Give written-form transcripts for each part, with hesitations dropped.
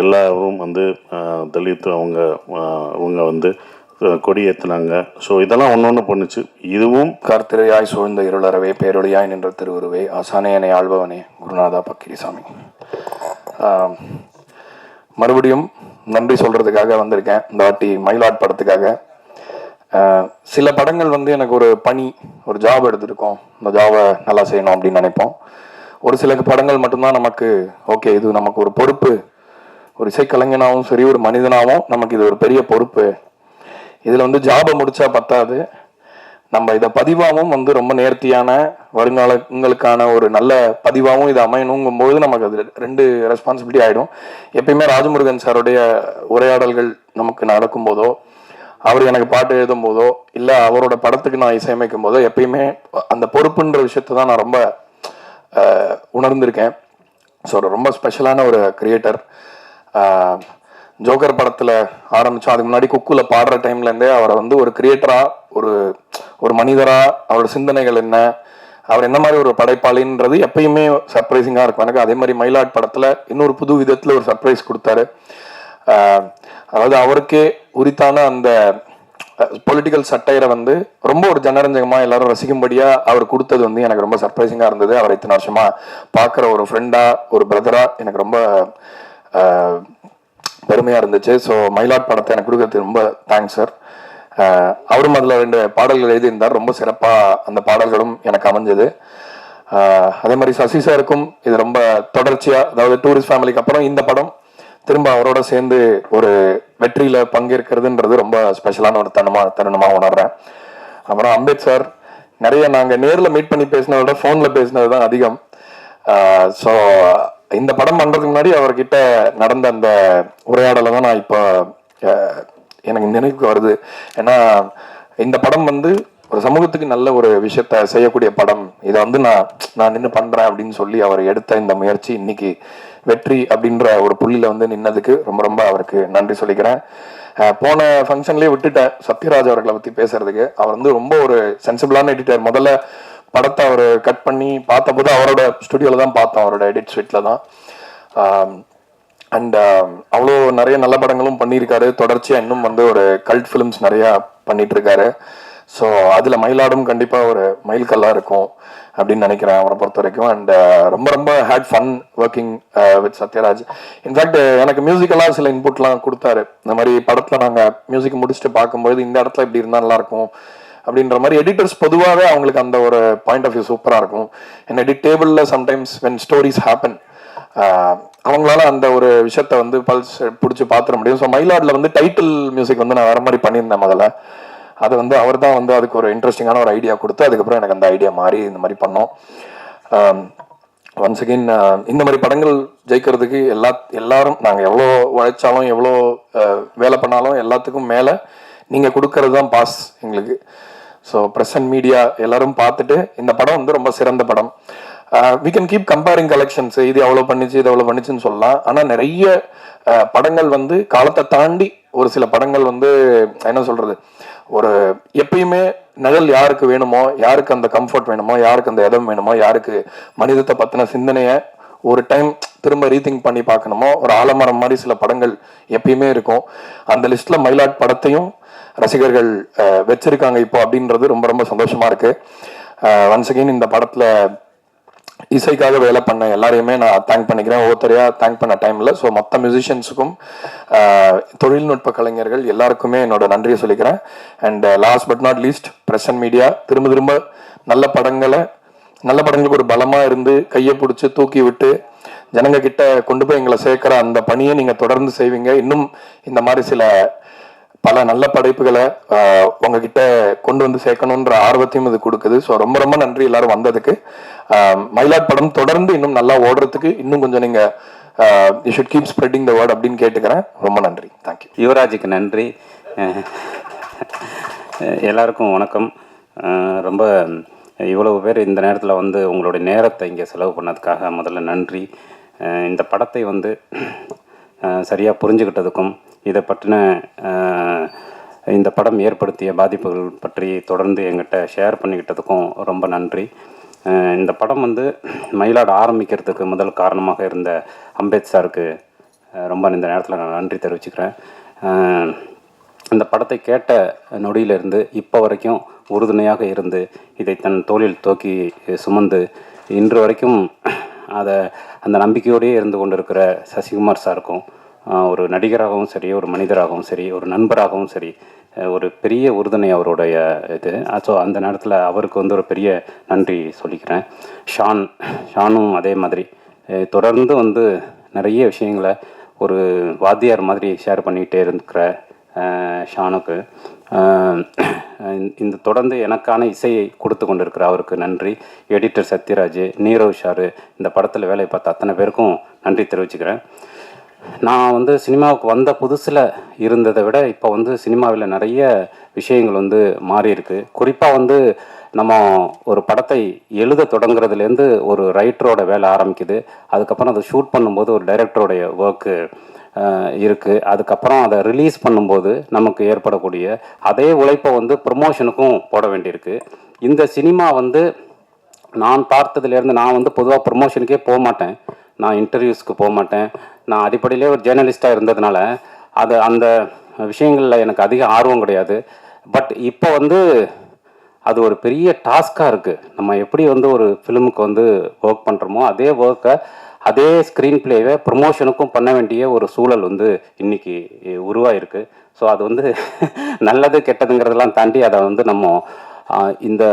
எல்லாரும் வந்து தலித் அவங்க வந்து கொடி ஏற்றுனாங்க. ஸோ இதெல்லாம் ஒன்று ஒன்று பண்ணுச்சு. இதுவும் கர்த்திரையாய் சூழ்ந்த இருளறவே பேரொழியாய் நின்ற திருவுருவே ஆசானே என்னை ஆள்பவனே குருநாதா பக்கிரிசாமி. மறுபடியும் நன்றி சொல்கிறதுக்காக வந்திருக்கேன். இந்த வாட்டி மயிலாட் படத்துக்காக. சில படங்கள் வந்து எனக்கு ஒரு பணி, ஒரு ஜாப் எடுத்துருக்கோம், இந்த ஜாபை நல்லா செய்யணும் அப்படின்னு நினைப்போம். ஒரு சில படங்கள் மட்டும்தான் நமக்கு ஓகே, இது நமக்கு ஒரு பொறுப்பு, ஒரு இசைக்கலைஞனாகவும் சரி ஒரு மனிதனாகவும் நமக்கு இது ஒரு பெரிய பொறுப்பு. இதில் வந்து ஜாபை முடித்தா பத்தாது, நம்ம இதை பதிவாகவும் வந்து ரொம்ப நேர்த்தியான வருங்காலங்களுக்கான ஒரு நல்ல பதிவாகவும் இது அமையணுங்கும்போது நமக்கு அது ரெண்டு ரெஸ்பான்சிபிலிட்டி ஆகிடும். எப்பயுமே ராஜமுருகன் சாருடைய உரையாடல்கள் நமக்கு நடக்கும்போதோ, அவர் எனக்கு பாட்டு எழுதும் போதோ, இல்லை அவரோட படத்துக்கு நான் இசையமைக்கும் போதோ எப்பயுமே அந்த பொறுப்புன்ற விஷயத்தை தான் நான் ரொம்ப உணர்ந்திருக்கேன். ஸோ ரொம்ப ஸ்பெஷலான ஒரு கிரியேட்டர். ஜோக்கர் படத்தில் ஆரம்பித்தோம், அதுக்கு முன்னாடி குக்குல பாடுற டைம்லேருந்தே அவரை வந்து ஒரு கிரியேட்டராக, ஒரு மனிதராக, அவரோட சிந்தனைகள் என்ன, அவர் என்ன மாதிரி ஒரு படைப்பாளின்றது எப்பயுமே சர்ப்ரைசிங்காக இருக்கும் எனக்கு. அதே மாதிரி மயிலாட் படத்தில் இன்னொரு புது விதத்தில் ஒரு சர்ப்ரைஸ் கொடுத்தாரு. அதாவது அவருக்கே உரித்தான அந்த பொலிட்டிக்கல் சட்டையரை வந்து ரொம்ப ஒரு ஜனரஞ்சகமாக எல்லாரும் ரசிக்கும்படியாக அவர் கொடுத்தது வந்து எனக்கு ரொம்ப சர்ப்ரைசிங்காக இருந்தது. அவர் இத்தனை வருஷமாக பார்க்குற ஒரு ஃப்ரெண்டாக, ஒரு பிரதராக எனக்கு ரொம்ப பெருமையாக இருந்துச்சு. ஸோ மயிலாட் படத்தை எனக்கு கொடுக்கறது ரொம்ப தேங்க்ஸ் சார். அவரும் அதில் 2 பாடல்கள் எழுதியிருந்தார். ரொம்ப சிறப்பாக அந்த பாடல்களும் எனக்கு அமைஞ்சது. அதே மாதிரி சசி சாருக்கும் இது ரொம்ப தொடர்ச்சியாக, அதாவது டூரிஸ்ட் ஃபேமிலிக்கு அப்புறம் இந்த படம் திரும்ப அவரோட சேர்ந்து ஒரு வெற்றியில் பங்கேற்கிறதுன்றது ரொம்ப ஸ்பெஷலான ஒரு தருணமாக உணர்றேன். அப்புறம் அம்பேத் சார், நிறைய நாங்கள் நேரில் மீட் பண்ணி பேசினதை விட ஃபோனில் பேசினது தான் அதிகம். ஸோ இந்த படம் பண்ணுறதுக்கு முன்னாடி அவர்கிட்ட நடந்த அந்த உரையாடலை தான் நான் இப்போ எனக்கு நினைவுக்கு வருது. ஏன்னா இந்த படம் வந்து ஒரு சமூகத்துக்கு நல்ல ஒரு விஷயத்த செய்யக்கூடிய படம். இதை வந்து நான் நின்று பண்ணுறேன் அப்படின்னு சொல்லி அவர் எடுத்த இந்த முயற்சி இன்னைக்கு வெற்றி அப்படின்ற ஒரு புள்ளியில் வந்து நின்னதுக்கு ரொம்ப ரொம்ப அவருக்கு நன்றி சொல்லிக்கிறேன். போன ஃபங்க்ஷன்லேயே விட்டுட்டேன் சத்யராஜ் அவர்களை பற்றி பேசுறதுக்கு. அவர் வந்து ரொம்ப ஒரு சென்சிபிளான எடிட்டர். முதல்ல படத்தை அவர் கட் பண்ணி பார்த்தபோது அவரோட ஸ்டுடியோவில் தான் பார்த்தோம், அவரோட எடிட் ஸ்வீட்டில் தான். அண்ட் அவ்வளோ நிறைய நல்ல படங்களும் பண்ணியிருக்காரு. தொடர்ச்சியாக இன்னும் வந்து ஒரு கல்ட் ஃபிலிம்ஸ் நிறையா பண்ணிட்டு இருக்காரு. ஸோ அதில் மயிலாடும் கண்டிப்பாக ஒரு மைல்கல்லாக இருக்கும் அப்படின்னு நினைக்கிறேன் அவரை பொறுத்த வரைக்கும். அண்ட் ரொம்ப ரொம்ப had fun working with Sathyaraj. In fact எனக்கு மியூசிக்கெல்லாம் சில இன்புட்லாம் கொடுத்தாரு. இந்த மாதிரி படத்தில் நாங்கள் மியூசிக் முடிச்சுட்டு பார்க்கும்போது இந்த இடத்துல இப்படி இருந்தால் நல்லாயிருக்கும் அப்படின்ற மாதிரி. எடிட்டர்ஸ் பொதுவாகவே அவங்களுக்கு அந்த ஒரு பாயிண்ட் ஆஃப் வியூ சூப்பராக இருக்கும். அண்ட் எடிட் டேபிளில் சம்டைம்ஸ் வென் ஸ்டோரிஸ் ஹேப்பன் அவங்களால அந்த ஒரு விஷயத்த வந்து பல்ஸ் பிடிச்சி பார்த்துட முடியும். ஸோ மயிலாடில் வந்து டைட்டில் மியூசிக் வந்து நான் வேறு மாதிரி பண்ணியிருந்தேன் முதல்ல. அது வந்து அவர் தான் வந்து அதுக்கு ஒரு இன்ட்ரெஸ்டிங்கான ஒரு ஐடியா கொடுத்து அதுக்கப்புறம் எனக்கு அந்த ஐடியா மாறி இந்த மாதிரி பண்ணோம். ஒன்ஸ் அகெயின் இந்த மாதிரி படங்கள் ஜெயிக்கிறதுக்கு எல்லாரும் நாங்கள் எவ்வளோ உழைச்சாலும் எவ்வளோ வேலை பண்ணாலும் எல்லாத்துக்கும் மேலே நீங்கள் கொடுக்கறது தான் பாஸ் எங்களுக்கு. ஸோ ப்ரெஸ் அண்ட் மீடியா எல்லாரும் பார்த்துட்டு இந்த படம் வந்து ரொம்ப சிறந்த படம். We can keep comparing collections, இது எவ்வளோ பண்ணிச்சு இது எவ்வளோ பண்ணிச்சுன்னு சொல்லலாம். ஆனால் நிறைய படங்கள் வந்து காலத்தை தாண்டி ஒரு சில படங்கள் வந்து என்ன சொல்கிறது, ஒரு எப்பயுமே நிழல் யாருக்கு வேணுமோ, யாருக்கு அந்த கம்ஃபர்ட் வேணுமோ, யாருக்கு அந்த இடம் வேணுமோ, யாருக்கு மனிதத்தை பற்றின சிந்தனையை ஒரு டைம் திரும்ப ரீதிங்க் பண்ணி பார்க்கணுமோ, ஒரு ஆலமரம் மாதிரி சில படங்கள் எப்பயுமே இருக்கும். அந்த லிஸ்ட்டில் மயிலாட் படத்தையும் ரசிகர்கள் வச்சிருக்காங்க இப்போ அப்படின்றது ரொம்ப ரொம்ப சந்தோஷமாக இருக்குது. ஒன்ஸ் அகெயின் இந்த படத்தில் இசைக்காக வேலை பண்ண எல்லாரையுமே நான் தேங்க் பண்ணிக்கிறேன். ஒவ்வொருத்தரையாக தேங்க் பண்ண டைமில். ஸோ மொத்த மியூசிஷியன்ஸுக்கும் தொழில்நுட்ப கலைஞர்கள் எல்லாருக்குமே என்னோட நன்றியை சொல்லிக்கிறேன். And last but not least press and media, திரும்ப நல்ல படங்களுக்கு ஒரு பலமாக இருந்து கையை பிடிச்சி தூக்கி விட்டு ஜனங்க கிட்ட கொண்டு போய் எங்களை சேர்க்குற அந்த பணியை நீங்கள் தொடர்ந்து செய்வீங்க. இன்னும் இந்த மாதிரி பல நல்ல படைப்புகளை உங்ககிட்ட கொண்டு வந்து சேர்க்கணுன்ற ஆர்வத்தையும் இது கொடுக்குது. ஸோ ரொம்ப ரொம்ப நன்றி எல்லாரும் வந்ததுக்கு. மயிலாட் படம் தொடர்ந்து இன்னும் நல்லா ஓடுறதுக்கு இன்னும் கொஞ்சம் நீங்கள் you should keep spreading the word அப்படின்னு கேட்டுக்கிறேன். ரொம்ப நன்றி. தேங்க்யூ. யுவராஜுக்கு நன்றி. எல்லாருக்கும் வணக்கம். ரொம்ப இவ்வளவு பேர் இந்த நேரத்தில் வந்து உங்களுடைய நேரத்தை இங்கே செலவு பண்ணதுக்காக முதல்ல நன்றி. இந்த படத்தை வந்து சரியாக புரிஞ்சுக்கிட்டதுக்கும் இதை பற்றின இந்த படம் ஏற்படுத்திய பாதிப்புகள் பற்றி தொடர்ந்து எங்கிட்ட ஷேர் பண்ணிக்கிட்டதுக்கும் ரொம்ப நன்றி. இந்த படம் வந்து மயிலாட ஆரம்பிக்கிறதுக்கு முதல் காரணமாக இருந்த அம்பேத் சாருக்கு ரொம்ப இந்த நேரத்தில் நான் நன்றி தெரிவிச்சுக்கிறேன். இந்த படத்தை கேட்ட நொடியிலிருந்து இப்போ வரைக்கும் உறுதுணையாக இருந்து இதை தன் தோளில் தூக்கி சுமந்து இன்று வரைக்கும் அந்த நம்பிக்கையோடையே இருந்து கொண்டிருக்கிற சசிகுமார் சாருக்கும், ஒரு நடிகராகவும் சரி, ஒரு மனிதராகவும் சரி, ஒரு நண்பராகவும் சரி, ஒரு பெரிய உறுதுணை அவருடைய இது. ஸோ அந்த நேரத்தில் அவருக்கு வந்து ஒரு பெரிய நன்றி சொல்லிக்கிறேன். ஷானும் அதே மாதிரி தொடர்ந்து வந்து நிறைய விஷயங்களை ஒரு வாத்தியார் மாதிரி ஷேர் பண்ணிக்கிட்டே இருக்கிற ஷானுக்கு இந்த தொடர்ந்து எனக்கான இசையை கொடுத்து கொண்டிருக்கிற அவருக்கு நன்றி. எடிட்டர் சத்யராஜ், நீரவ் ஷாரு, இந்த படத்தில் வேலை பார்த்த அத்தனை பேருக்கும் நன்றி தெரிவிச்சுக்கிறேன். நான் வந்து சினிமாவுக்கு வந்த புதுசில் இருந்ததை விட இப்போ வந்து சினிமாவில் நிறைய விஷயங்கள் வந்து மாறி இருக்கு. குறிப்பாக வந்து நம்ம ஒரு படத்தை எழுத தொடங்குறதுலேருந்து ஒரு ரைட்டரோட வேலை ஆரம்பிக்குது. அதுக்கப்புறம் அதை ஷூட் பண்ணும்போது ஒரு டைரக்டருடைய ஒர்க்கு இருக்குது. அதுக்கப்புறம் அதை ரிலீஸ் பண்ணும்போது நமக்கு ஏற்படக்கூடிய அதே உழைப்பை வந்து ப்ரமோஷனுக்கும் போட வேண்டியிருக்கு. இந்த சினிமா வந்து நான் பார்த்ததுலேருந்து, நான் வந்து பொதுவாக ப்ரமோஷனுக்கே போக மாட்டேன், நான் இன்டர்வியூஸ்க்கு போக மாட்டேன். நான் அடிப்படையிலே ஒரு ஜேர்னலிஸ்ட்டாக இருந்ததுனால அந்த விஷயங்களில் எனக்கு அதிக ஆர்வம் கிடையாது. பட் இப்போ வந்து அது ஒரு பெரிய டாஸ்காக இருக்குது. நம்ம எப்படி வந்து ஒரு ஃபிலிமுக்கு வந்து ஒர்க் பண்ணுறோமோ அதே ஒர்க்கை, அதே ஸ்க்ரீன் பிளேவை ப்ரமோஷனுக்கும் பண்ண வேண்டிய ஒரு சூழல் வந்து இன்றைக்கி உருவாயிருக்கு. ஸோ அது வந்து நல்லது கெட்டதுங்கிறதெல்லாம் தாண்டி அதை வந்து நம்ம இந்த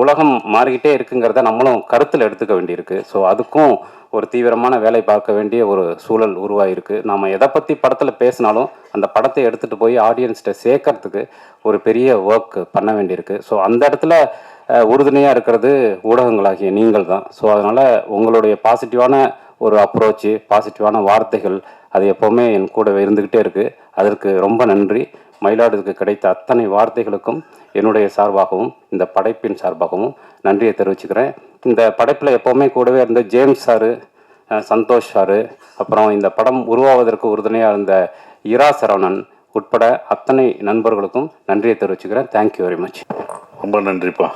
உலகம் மாறிக்கிட்டே இருக்குங்கிறத நம்மளும் கருத்தில் எடுத்துக்க வேண்டியிருக்கு. ஸோ அதுக்கும் ஒரு தீவிரமான வேலை பார்க்க வேண்டிய ஒரு சூழல் உருவாயிருக்கு. நாம் எதை பற்றி படத்தில் பேசினாலும் அந்த படத்தை எடுத்துகிட்டு போய் ஆடியன்ஸ்கிட்ட சேர்க்கறதுக்கு ஒரு பெரிய ஒர்க் பண்ண வேண்டியிருக்கு. ஸோ அந்த இடத்துல உறுதுணையாக இருக்கிறது ஊடகங்களாகிய நீங்கள் தான். ஸோ அதனால் உங்களுடைய பாசிட்டிவான ஒரு அப்ரோச்சு, பாசிட்டிவான வார்த்தைகள் அது எப்போவுமே என் கூட இருந்துக்கிட்டே இருக்குது. அதற்கு ரொம்ப நன்றி. மயிலாடுதுறைக்கு கிடைத்த அத்தனை வார்த்தைகளுக்கும் என்னுடைய சார்பாகவும் இந்த படைப்பின் சார்பாகவும் நன்றியை தெரிவிச்சுக்கிறேன். இந்த படைப்பில் எப்போவுமே கூடவே இருந்த ஜேம்ஸ் சாரு, சந்தோஷ் சாரு, அப்புறம் இந்த படம் உருவாவதற்கு உறுதுணையாக இருந்த இரா சரவணன் உட்பட அத்தனை நண்பர்களுக்கும் நன்றியை தெரிவிச்சுக்கிறேன். Thank you very much. ரொம்ப நன்றிப்பா.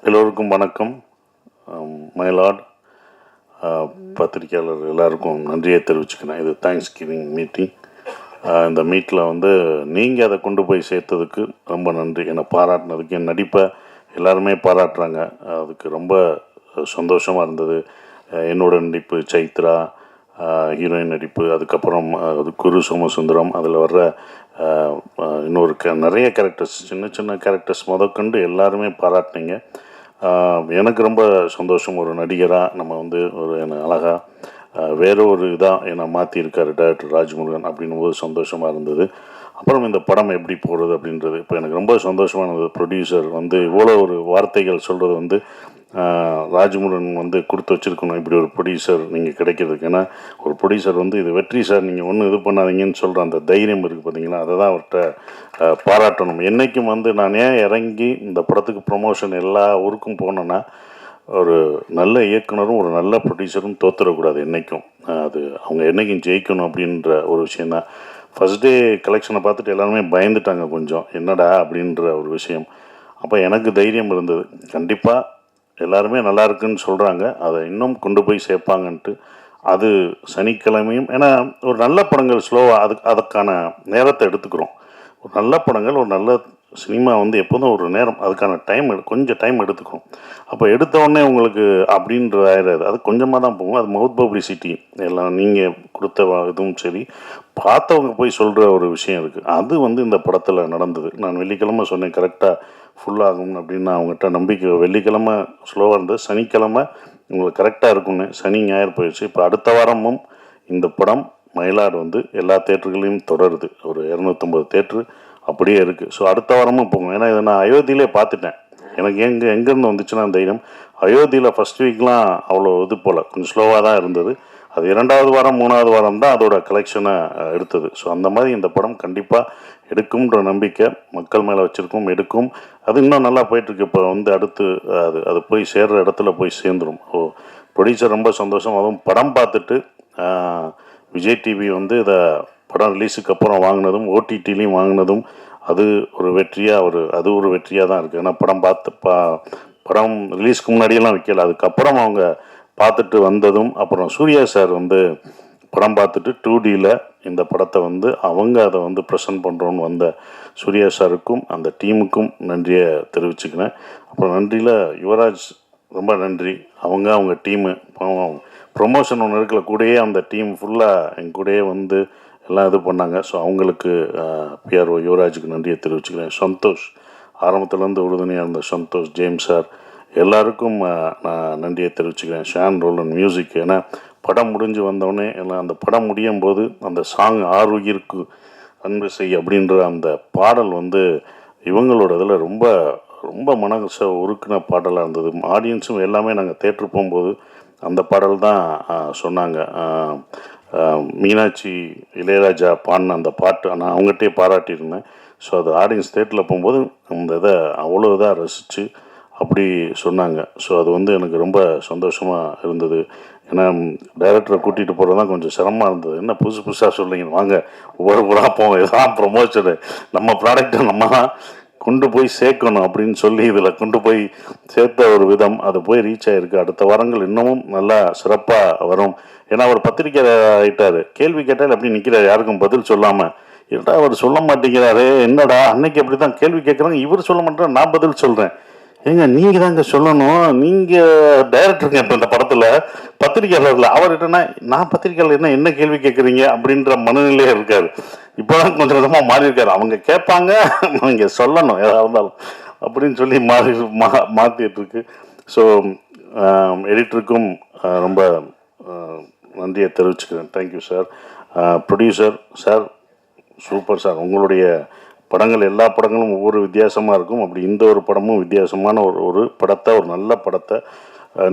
எல்லோருக்கும் வணக்கம். மயிலாட் பத்திரிகையாளர் எல்லாருக்கும் நன்றியை தெரிவிச்சுக்கிறேன். இது தேங்க்ஸ் கிவிங் மீட்டிங். இந்த மீட்டில் வந்து நீங்கள் அதை கொண்டு போய் சேர்த்ததுக்கு ரொம்ப நன்றி. என்னை பாராட்டினதுக்கு, என் நடிப்பை எல்லாருமே பாராட்டுறாங்க, அதுக்கு ரொம்ப சந்தோஷமாக இருந்தது. என்னோட நடிப்பு, சைத்ரா ஹீரோயின் நடிப்பு, அதுக்கப்புறம் அது குரு சோமசுந்தரம், அதில் வர்ற இன்னொரு நிறைய கேரக்டர்ஸ், சின்ன சின்ன கேரக்டர்ஸ் முதற்கொண்டு எல்லாருமே பாராட்டினீங்க. எனக்கு ரொம்ப சந்தோஷம். ஒரு நடிகராக நம்ம வந்து ஒரு என்னை அழகாக வேறு ஒரு இதாக என்னை மாற்றியிருக்காரு டைரக்டர் ராஜ்முருகன் அப்படின்னும்போது சந்தோஷமாக இருந்தது. அப்புறம் இந்த படம் எப்படி போகிறது அப்படின்றது இப்போ எனக்கு ரொம்ப சந்தோஷமாக இருந்தது. ப்ரொடியூசர் வந்து இவ்வளோ ஒரு வார்த்தைகள் சொல்கிறது வந்து ராஜ்முருகன் வந்து கொடுத்து வச்சுருக்கணும், இப்படி ஒரு ப்ரொடியூசர் நீங்கள் கிடைக்கிறதுக்கு. ஏன்னா ஒரு ப்ரொடியூசர் வந்து இது வெற்றி சார், நீங்கள் ஒன்றும் இது பண்ணாதீங்கன்னு சொல்கிற அந்த தைரியம் இருக்குது பார்த்தீங்களா, அதை தான் அவர்கிட்ட பாராட்டணும். என்றைக்கும் வந்து நான் ஏன் இறங்கி இந்த படத்துக்கு ப்ரொமோஷன் எல்லா ஊருக்கும் போனேன்னா, ஒரு நல்ல இயக்குனரும் ஒரு நல்ல ப்ரொடியூசரும் தோற்றுடக்கூடாது என்றைக்கும். அது அவங்க என்றைக்கும் ஜெயிக்கணும் அப்படின்ற ஒரு விஷயந்தான். ஃபஸ்ட் டே கலெக்ஷனை பார்த்துட்டு எல்லாருமே பயந்துட்டாங்க கொஞ்சம், என்னடா அப்படின்ற ஒரு விஷயம். அப்போ எனக்கு தைரியம் இருந்தது, கண்டிப்பாக எல்லாருமே நல்லா இருக்குன்னு சொல்கிறாங்க, அதை இன்னும் கொண்டு போய் சேர்ப்பாங்கன்ட்டு. அது சனிக்கிழமையும், ஏன்னா ஒரு நல்ல படங்கள் ஸ்லோவாக அதுக்கான நேரத்தை எடுத்துக்கிறோம். ஒரு நல்ல படங்கள், ஒரு நல்ல சினிமா வந்து எப்போதும் ஒரு நேரம், அதுக்கான கொஞ்சம் டைம் எடுத்துக்கும். அப்போ எடுத்தோடனே உங்களுக்கு அப்படின்ற ஆயிடாது, அது கொஞ்சமாக தான் போகும். அது மவுத் பப்ளிசிட்டி எல்லாம் நீங்கள் கொடுத்த இதுவும் சரி, பார்த்தவங்க போய் சொல்கிற ஒரு விஷயம் இருக்குது. அது வந்து இந்த படத்தில் நடந்தது. நான் வெள்ளிக்கிழமை சொன்னேன் கரெக்டாக ஃபுல்லாகும் அப்படின்னு. அவங்ககிட்ட நம்பிக்கை, வெள்ளிக்கிழமை ஸ்லோவாக இருந்தது, சனிக்கிழமை உங்களுக்கு கரெக்டாக இருக்கும்னு. சனி ஞாயிறு போயிடுச்சு. இப்போ அடுத்த வாரமும் இந்த படம் மயிலாடு வந்து எல்லா தேட்டர்களையும் தொடருது. ஒரு 250 தேட்டரு அப்படியே இருக்குது. ஸோ அடுத்த வாரமும் போகும். ஏன்னா இதை நான் அயோத்தியிலே பார்த்துட்டேன். எனக்கு எங்கேருந்து வந்துச்சுன்னா தைரியம், அயோத்தியில் ஃபஸ்ட் வீக்லாம் அவ்வளோ இது போல் கொஞ்சம் ஸ்லோவாக தான் இருந்தது. அது 2வது வாரம் 3வது வாரம் தான் அதோட கலெக்ஷனை எடுத்தது. ஸோ அந்த மாதிரி இந்த படம் கண்டிப்பாக எடுக்கும்ன்ற நம்பிக்கை மக்கள் மேலே வச்சுருக்கோம், எடுக்கும். அது இன்னும் நல்லா போயிட்டுருக்கு. இப்போ வந்து அடுத்து அது போய் சேர்கிற இடத்துல போய் சேர்ந்துடும். ப்ரொடியூசர் ரொம்ப சந்தோஷம். அதுவும் படம் பார்த்துட்டு விஜய் டிவி வந்து இதை படம் ரிலீஸுக்கு அப்புறம் வாங்கினதும், ஓடிடிலையும் வாங்கினதும், அது ஒரு வெற்றியாக ஒரு வெற்றியாக தான் இருக்குது. ஏன்னா படம் ரிலீஸ்க்கு முன்னாடியெல்லாம் விற்கல, அதுக்கப்புறம் அவங்க பார்த்துட்டு வந்ததும், அப்புறம் சூர்யா சார் வந்து படம் பார்த்துட்டு 2Dயில் இந்த படத்தை வந்து அவங்க அதை வந்து ப்ரெசென்ட் பண்ணுறோன்னு வந்த சூர்யா சாருக்கும் அந்த டீமுக்கும் நன்றியை தெரிவிச்சுக்கிறேன். அப்புறம் நன்றியில் யுவராஜ் ரொம்ப நன்றி. அவங்க டீமு ப்ரொமோஷன் ஒன்று இருக்கல, கூடயே அந்த டீம் ஃபுல்லாக எங்க கூடயே வந்து எல்லாம் இது பண்ணாங்க. ஸோ அவங்களுக்கு பிஆர்ஓ யுவராஜுக்கு நன்றியை தெரிவிச்சுக்கிறேன். சந்தோஷ் ஆரம்பத்துலேருந்து உறுதுணையாக இருந்த சந்தோஷ், ஜேம்ஸ் சார் எல்லாருக்கும் நான் நன்றியை தெரிவிச்சுக்கிறேன். ஷான் ரோலன் மியூசிக், ஏன்னா படம் முடிஞ்சு வந்தோடனே எல்லாம் அந்த படம் முடியும் போது அந்த சாங் ஆறுயிருக்கு அன்பு செய் அப்படின்ற அந்த பாடல் வந்து இவங்களோட இதில் ரொம்ப ரொம்ப மனசை உருக்குன பாடலாக இருந்தது. ஆடியன்ஸும் எல்லாமே நாங்கள் தேட்டர் போகும்போது அந்த பாடல் தான் சொன்னாங்க. மீனாட்சி இளையராஜா பாடின அந்த பாட்டு நான் அவங்ககிட்டே பாராட்டியிருந்தேன். ஸோ அது ஆடியன்ஸ் தேட்டரில் போகும்போது அந்த இதை அவ்வளோ இதாக ரசித்து அப்படி சொன்னாங்க. ஸோ அது வந்து எனக்கு ரொம்ப சந்தோஷமாக இருந்தது. ஏன்னா டைரக்டரை கூட்டிகிட்டு போகிறது தான் கொஞ்சம் சிரமமாக இருந்தது. என்ன புதுசாக சொல்லிங்க, வாங்க ஒவ்வொரு படம் போவோம், இதுதான் ப்ரொமோஷனு, நம்ம ப்ராடக்டை நம்ம தான் கொண்டு போய் சேர்க்கணும் அப்படின்னு சொல்லி இதில் கொண்டு போய் சேர்த்த ஒரு விதம் அது போய் ரீச் ஆகிருக்கு. அடுத்த வாரங்கள் இன்னமும் நல்லா சிறப்பாக வரும். ஏன்னா அவர் பத்திரிக்கை ஆகிட்டார், கேள்வி கேட்டால் அப்படி நிற்கிறார், யாருக்கும் பதில் சொல்லாமல். ஏட்டா அவர் சொல்ல மாட்டேங்கிறாரு, என்னடா அன்னைக்கு அப்படி தான் கேள்வி கேட்குறாங்க, இவர் சொல்ல மாட்டேன், நான் பதில் சொல்கிறேன். ஏங்க நீங்கள் தாங்க சொல்லணும், நீங்கள் டைரக்டருங்க இப்போ இந்த படத்தில் பத்திரிக்கையாளர்ல. அவர் என்னன்னா நான் பத்திரிக்கையாளர் என்ன கேள்வி கேட்குறீங்க அப்படின்ற மனநிலையே இருக்காரு. இப்போ தான் கொஞ்சம் விதமாக மாறி இருக்காரு. அவங்க கேட்பாங்க, நீங்கள் சொல்லணும் எதாக இருந்தாலும் அப்படின்னு சொல்லி மாற்றிட்டு இருக்கு. ஸோ எடிட்டருக்கும் ரொம்ப நன்றியை தெரிவிச்சுக்கிறேன். Thank you sir. Producer sir super sir. உங்களுடைய படங்கள் எல்லா படங்களும் ஒவ்வொரு வித்தியாசமாக இருக்கும். அப்படி இந்த ஒரு படமும் வித்தியாசமான ஒரு படத்தை, ஒரு நல்ல படத்தை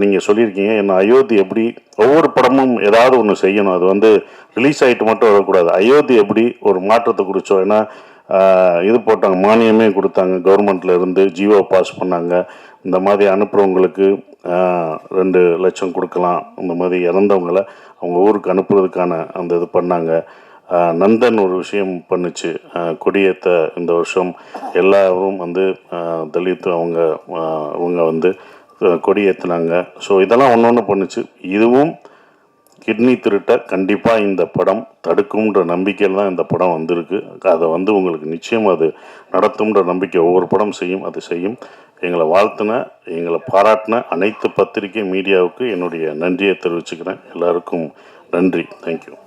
நீங்கள் சொல்லியிருக்கீங்க. என்ன அயோத்தி எப்படி ஒவ்வொரு படமும் ஏதாவது ஒன்று செய்யணும், அது வந்து ரிலீஸ் ஆகிட்டு மட்டும் வரக்கூடாது. அயோத்தி எப்படி ஒரு மாற்றத்தை குறித்தோம். ஏன்னா இது போட்டாங்க, மானியமே கொடுத்தாங்க, கவர்மெண்ட்டில் இருந்து ஜியோ பாஸ் பண்ணாங்க. இந்த மாதிரி அனுப்புகிறவங்களுக்கு 2 லட்சம் கொடுக்கலாம். இந்த மாதிரி இறந்தவங்களை அவங்க ஊருக்கு அனுப்புறதுக்கான அந்த இது பண்ணாங்க. நந்தன் ஒரு விஷயம் பண்ணுச்சு, கொடியேற்ற இந்த வருஷம் எல்லாரும் வந்து தலித் அவங்க வந்து கொடியேற்றினாங்க. ஸோ இதெல்லாம் ஒன்று பண்ணுச்சு. இதுவும் கிட்னி திருட்டை கண்டிப்பாக இந்த படம் தடுக்கும்ன்ற நம்பிக்கையில் தான் இந்த படம் வந்திருக்கு. அதை வந்து உங்களுக்கு நிச்சயம் அது நடத்தும்ன்ற நம்பிக்கை ஒவ்வொரு படம் செய்யும், அது செய்யும். எங்களை வாழ்த்தின, எங்களை பாராட்டின அனைத்து பத்திரிகை மீடியாவுக்கு என்னுடைய நன்றியை தெரிவிச்சுக்கிறேன். எல்லாருக்கும் நன்றி. தேங்க்யூ.